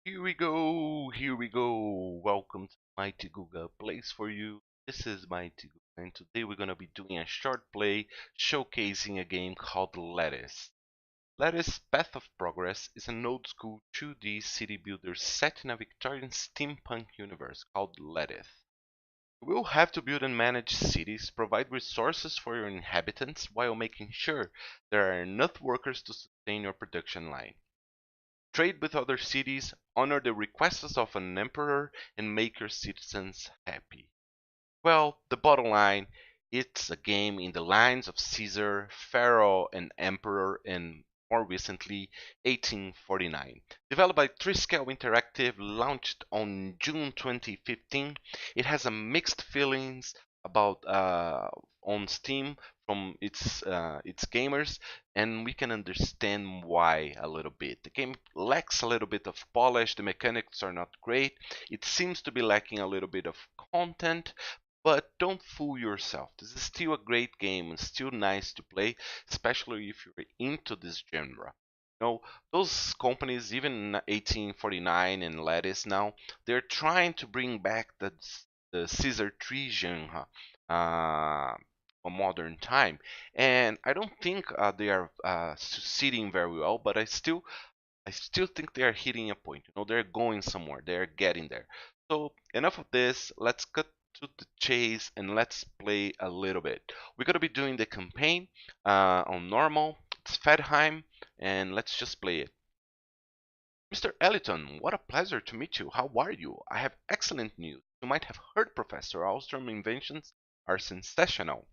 Here we go, here we go. Welcome to MightyGooga place for you. This is MightyGooga, and today we're gonna be doing a short play showcasing a game called Lethis. Lethis Path of Progress is an old school 2D city builder set in a Victorian steampunk universe called Lethis. You will have to build and manage cities, provide resources for your inhabitants while making sure there are enough workers to sustain your production line. Trade with other cities, honor the requests of an emperor, and make your citizens happy. Well, the bottom line, it's a game in the lines of Caesar, Pharaoh, and Emperor, and more recently, 1849. Developed by Triskel Interactive, launched on June 2015, it has a mixed feelings about on Steam from its gamers, and we can understand why a little bit. The game lacks a little bit of polish. The mechanics are not great. It seems to be lacking a little bit of content, but don't fool yourself. This is still a great game and still nice to play, especially if you're into this genre. You know, those companies, even 1849 and Lattice now, they're trying to bring back the Caesar 3 genre a modern time. And I don't think they are succeeding very well, but I still think they are hitting a point. You know, they're going somewhere. They're getting there. So enough of this. Let's cut to the chase and let's play a little bit. We're gonna be doing the campaign on normal. It's Fedheim, and let's just play it. Mr. Elliton, what a pleasure to meet you. How are you? I have excellent news. You might have heard Professor Alstrom's inventions are sensational.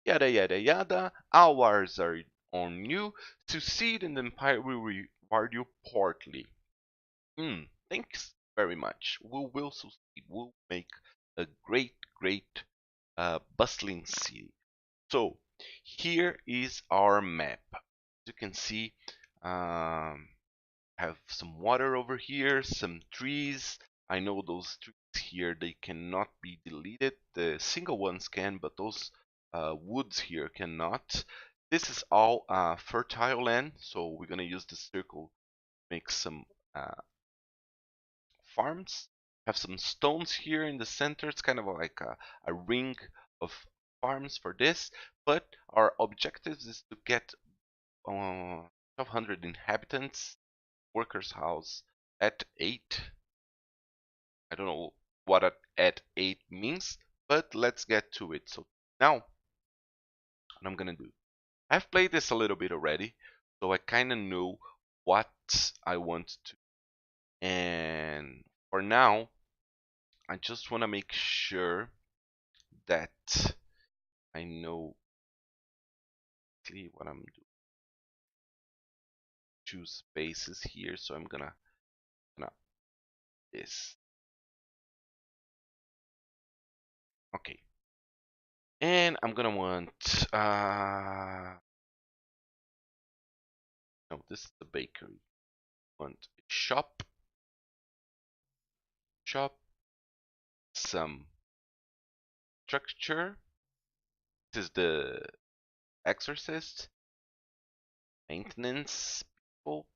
Yada yada yada. Hours are on you. Succeed and the Empire will reward you portly. Thanks very much. We will succeed. We'll make a great, bustling city. So, here is our map. As you can see, um, have some water over here, some trees. I know those trees here, they cannot be deleted. The single ones can, but those woods here cannot. This is all fertile land, so we're gonna use the circle to make some farms. Have some stones here in the center. It's kind of like a ring of farms for this. But our objective is to get 1,200 inhabitants. Workers' house at 8. I don't know what at 8 means, but let's get to it. So now, what I'm gonna do. I've played this a little bit already, so I kind of know what I want to. And for now, I just want to make sure that I know exactly what I'm doing. Choose spaces here, so I'm gonna this. Okay, and I'm gonna want no, this is the bakery. Want shop, some structure. This is the exorcist, maintenance people,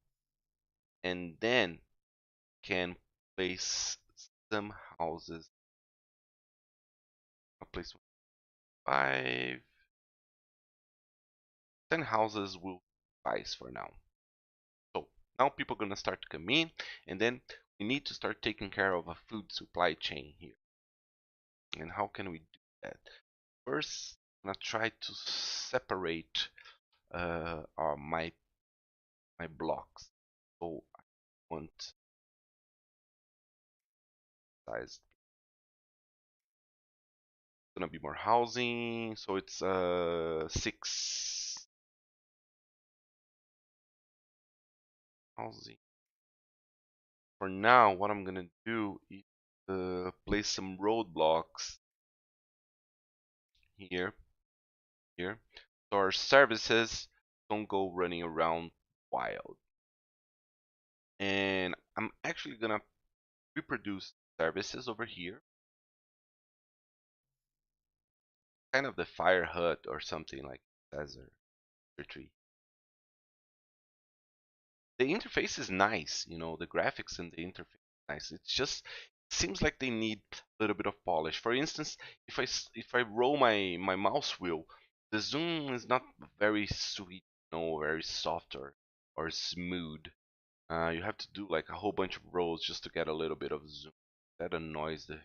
and then can place some houses. I'll place 5, 10 houses will suffice for now. So now people are gonna start to come in, and then we need to start taking care of a food supply chain here. And how can we do that? First, I'm gonna try to separate my blocks. So I want size. It's gonna be more housing, so it's 6 housing. For now, what I'm gonna do is place some roadblocks here, so our services don't go running around wild. And I'm actually gonna reproduce services over here, kind of the fire hut or something like Caesar tree. the interface is nice, you know, the graphics and the interface is nice. It's just it seems like they need a little bit of polish. For instance, if I roll my mouse wheel, the zoom is not very sweet, you know, very soft or smooth. You have to do like a whole bunch of rolls just to get a little bit of zoom. That annoys the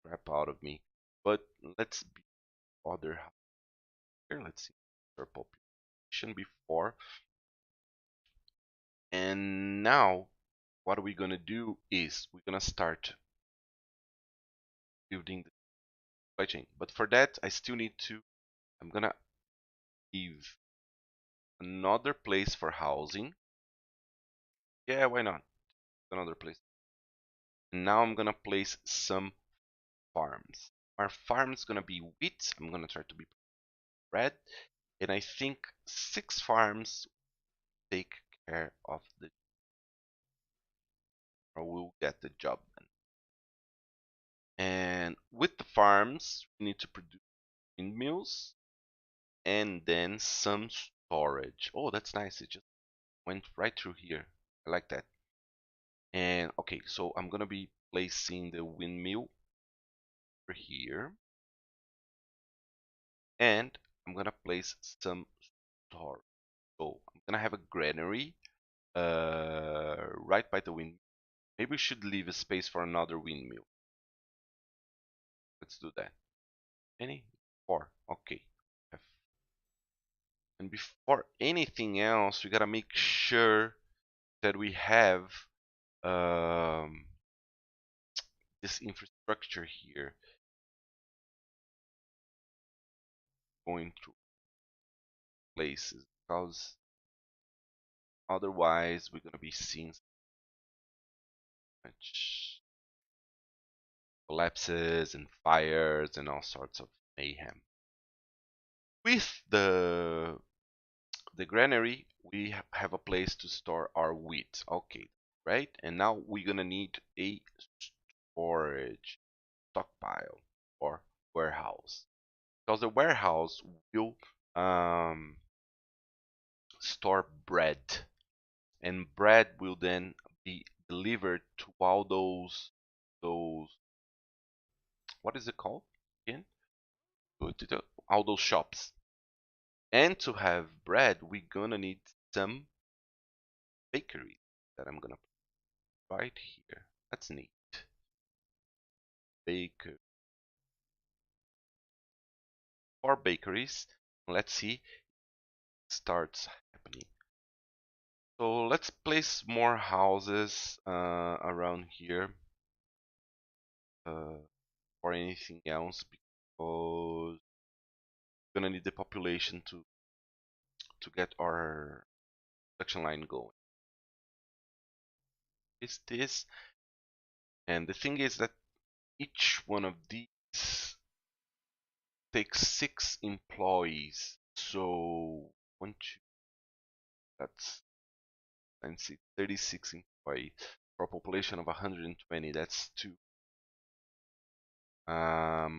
crap out of me. But let's be other here. Let's see our population before. And now what we're gonna do is we're gonna start building the supply chain. But for that, I still need to. I'm gonna leave another place for housing. Yeah, why not? Another place. And now I'm gonna place some farms. Our farm's gonna be wheat. I'm gonna try to be red, and I think 6 farms take care of the, or will get the job done. And with the farms, we need to produce windmills and then some storage. Oh, that's nice. It just went right through here. I like that. And okay, so I'm gonna be placing the windmill over here, and I'm gonna place some storage. So I'm gonna have a granary right by the windmill. Maybe we should leave a space for another windmill. Let's do that. Any? 4. Okay. And before anything else, we gotta make sure that we have um, this infrastructure here going through places, because otherwise we're gonna be seeing much collapses and fires and all sorts of mayhem. With the granary, we have a place to store our wheat. Okay, right? And now we're gonna need a storage stockpile or warehouse, because the warehouse will store bread, and bread will then be delivered to all those what is it called again? All those shops. And to have bread, we're gonna need some bakery that I'm gonna put right here. That's neat. Baker. 4 bakeries. Let's see. Starts happening. So let's place more houses around here for anything else, because we're gonna need the population to get our production line going. Is this, and the thing is that each one of these takes 6 employees. So 1, 2, that's 36 employees for a population of 120. That's 2. Or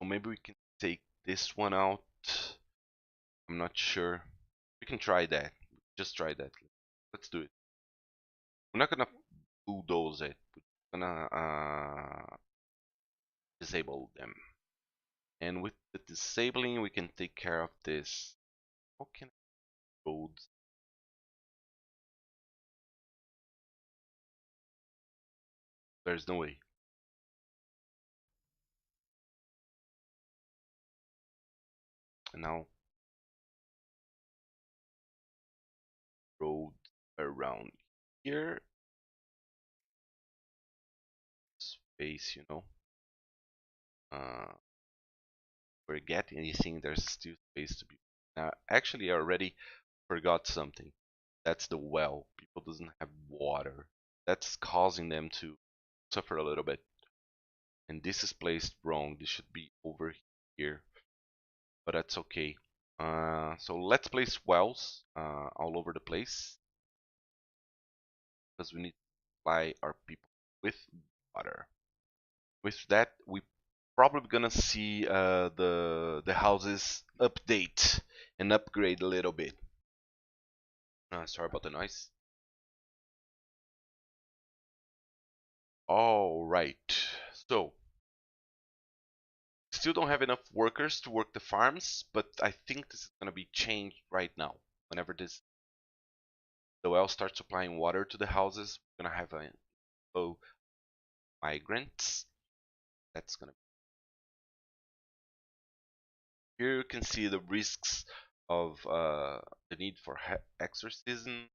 maybe we can take this one out. I'm not sure. We can try that. Just try that. Let's do it. We're not gonna bulldoze it. We're gonna disable them. And with the disabling, we can take care of this. How can I roads? There's no way. And now road around here. Space, you know. Forget anything, there's still space to be. Now, actually, I already forgot something. That's the well. People doesn't have water. That's causing them to suffer a little bit. And this is placed wrong. This should be over here, but that's okay. So let's place wells all over the place, because we need to supply our people with water. With that, we probably gonna see the houses update and upgrade a little bit. Sorry about the noise. All right. So, still don't have enough workers to work the farms, but I think this is gonna be changed right now. Whenever the well starts supplying water to the houses, we're gonna have a oh migrants. That's gonna Here you can see the risks of the need for exorcism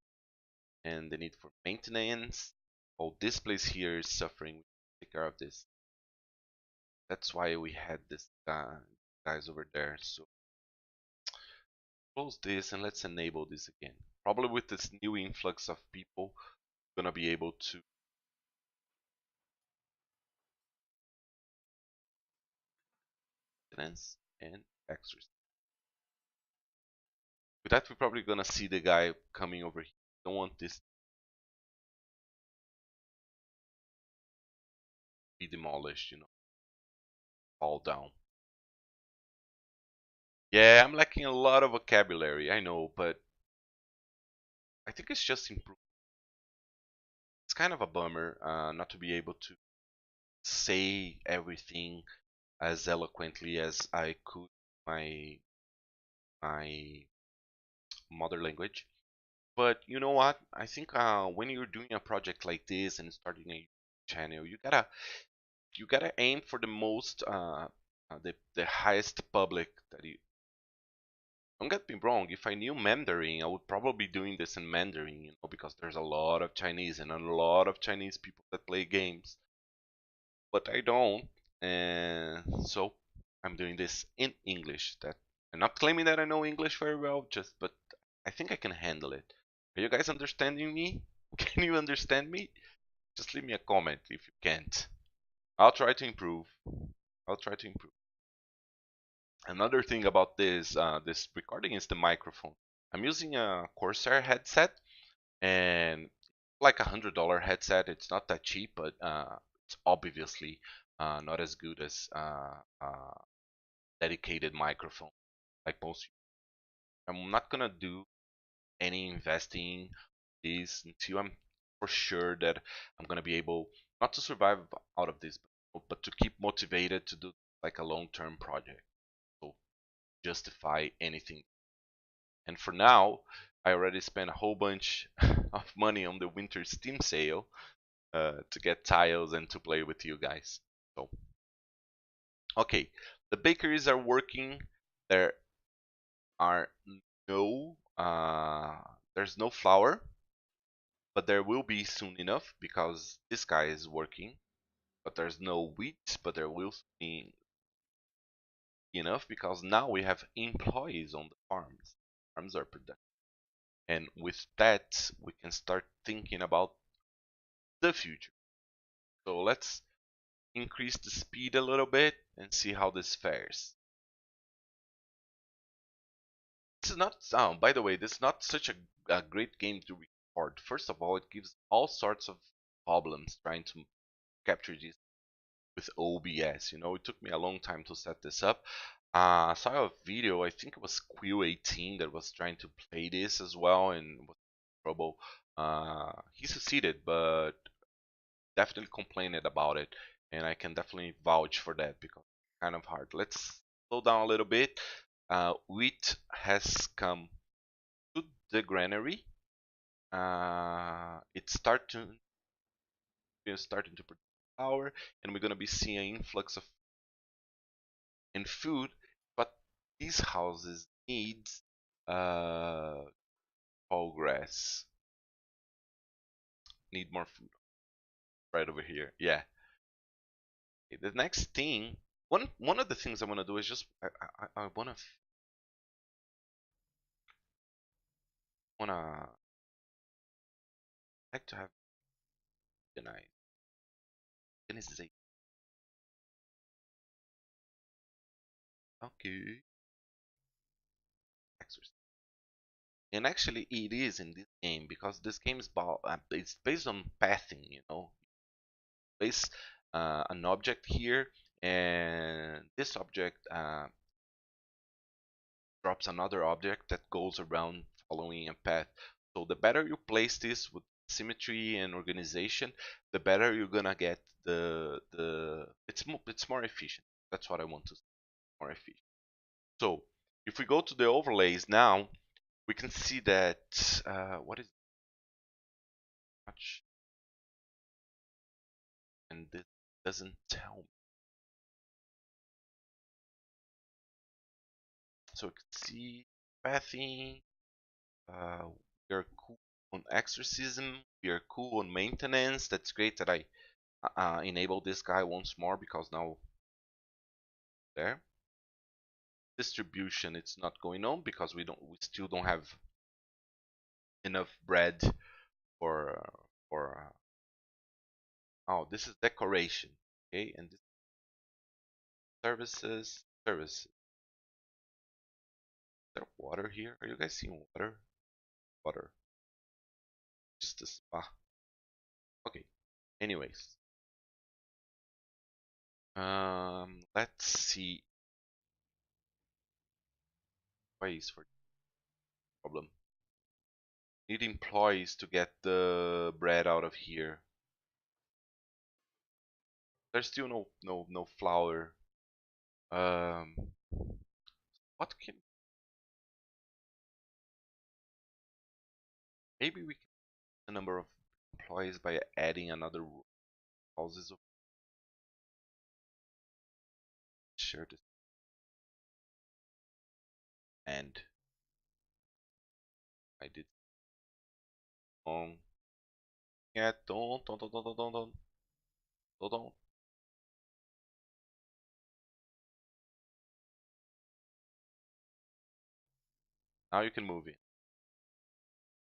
and the need for maintenance. Oh, this place here is suffering. We take care of this. That's why we had this guys over there. So close this and let's enable this again. Probably with this new influx of people, we're gonna be able to maintenance and exorcism. With that, we're probably gonna see the guy coming over here. Don't want this to be demolished, fall down. Yeah, I'm lacking a lot of vocabulary, I know, but I think it's just improved. It's kind of a bummer not to be able to say everything as eloquently as I could my mother language. But you know what? I think when you're doing a project like this and starting a channel, you gotta aim for the most the highest public that you. Don't get me wrong. If I knew Mandarin, I would probably be doing this in Mandarin, because there's a lot of Chinese and a lot of Chinese people that play games. But I don't, and so I'm doing this in English. That I'm not claiming that I know English very well, but I think I can handle it. Are you guys understanding me? Can you understand me? Just leave me a comment if you can't. I'll try to improve. I'll try to improve. Another thing about this recording is the microphone. I'm using a Corsair headset, and like $100 headset. It's not that cheap, but it's obviously not as good as dedicated microphone like most. I'm not gonna do any investing this until I'm for sure that I'm gonna be able not to survive out of this, but to keep motivated to do like a long-term project. So justify anything. And for now, I already spent a whole bunch of money on the winter Steam sale to get tiles and to play with you guys. So, okay, the bakeries are working. There are no, there's no flour, but there will be soon enough because this guy is working. But there's no wheat, but there will be enough because now we have employees on the farms. Farms are productive. And with that, we can start thinking about the future. So let's increase the speed a little bit and see how this fares. This is not, by the way, this is not such a great game to record. First of all, it gives all sorts of problems trying to capture these with OBS. It took me a long time to set this up. I saw a video, I think it was Quill18 that was trying to play this as well and was in trouble. He succeeded, but definitely complained about it, and I can definitely vouch for that because it's kind of hard. Let's slow down a little bit. Wheat has come to the granary. It's starting to produce power, and we're gonna be seeing an influx of in food. But these houses need tall grass. Need more food right over here. Yeah. Okay, the next thing, one of the things I want to do is just I wanna like to have organized. Organization. Okay. Exercise. And actually, it is in this game because this game is it's based on pathing. Place an object here, and this object drops another object that goes around following a path. So the better you place this with symmetry and organization, the better you're gonna get it's more efficient. That's what I want to say, more efficient. So if we go to the overlays now, we can see that what is much, and this doesn't tell me. So we can see pathing. We are cool on exorcism. We are cool on maintenance. That's great that I enable this guy once more, because now there. Distribution, it's not going on because we still don't have enough bread for oh, this is decoration. Okay, and this services. Is there water here? Are you guys seeing water? Water. Just a spa. Okay. Anyways. Let's see ways for problem. Need employees to get the bread out of here. There's still no flour. What can maybe we can the number of employees by adding another houses of share this and I did yeah don't. Now you can move it.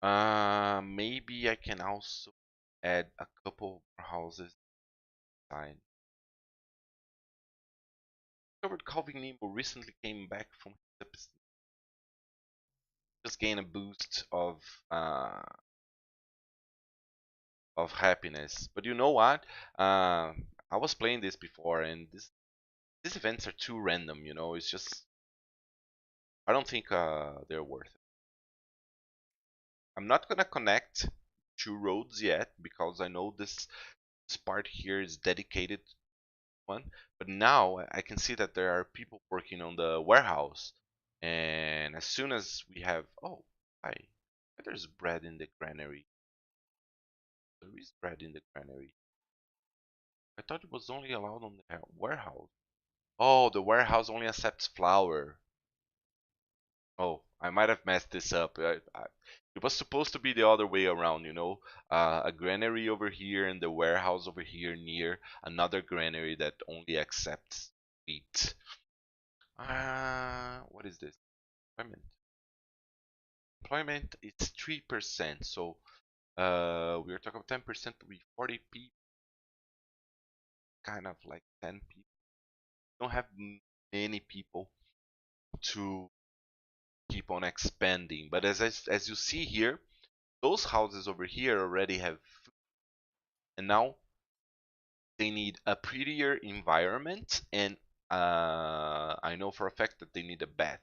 Maybe I can also add a couple more houses. Fine. Discovered Calvin Nemo recently came back from his just gain a boost of happiness. But you know what? I was playing this before, and these events are too random. You know, it's just I don't think they're worth it. I'm not gonna connect two roads yet because I know this part here is dedicated to one. But now I can see that there are people working on the warehouse, and as soon as we have there's bread in the granary. There is bread in the granary. I thought it was only allowed on the warehouse. Oh, the warehouse only accepts flour. Oh, I might have messed this up. It was supposed to be the other way around, you know? A granary over here and the warehouse over here near another granary that only accepts wheat. What is this? Employment. Employment is 3%, so we are talking about 10% to be 40 people, kind of like 10 people. Don't have many people to keep on expanding. But as you see here, those houses over here already have food, and now they need a prettier environment, and I know for a fact that they need a bath,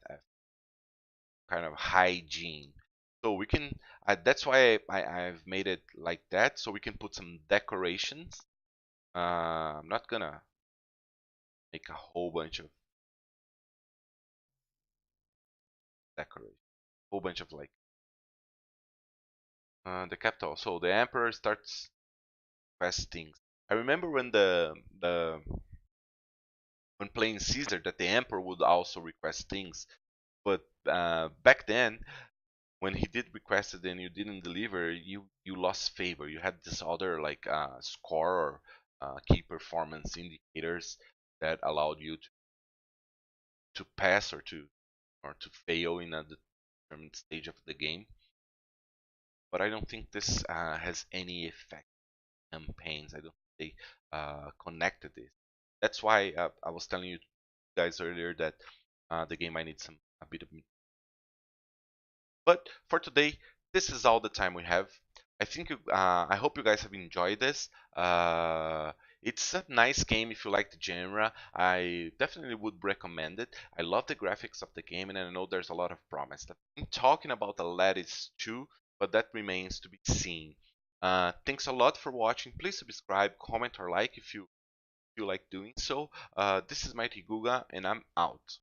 kind of hygiene. So we can. That's why I've made it like that, so we can put some decorations. I'm not gonna make a whole bunch of decorations, whole bunch of like the capital. So the emperor starts questing. I remember when playing Caesar that the emperor would also request things, but back then when he did request it and you didn't deliver, you lost favor. You had this other like score or key performance indicators that allowed you to pass or to fail in a determined stage of the game. But I don't think this has any effect on campaigns. I don't think they connected this. That's why I was telling you guys earlier that the game might need a bit of. But for today, this is all the time we have. I hope you guys have enjoyed this. It's a nice game if you like the genre. I definitely would recommend it. I love the graphics of the game, and I know there's a lot of promise. I'm talking about the Lethis 2 but that remains to be seen. Thanks a lot for watching. Please subscribe, comment, or like if you feel like doing so. This is MightyGooga, and I'm out.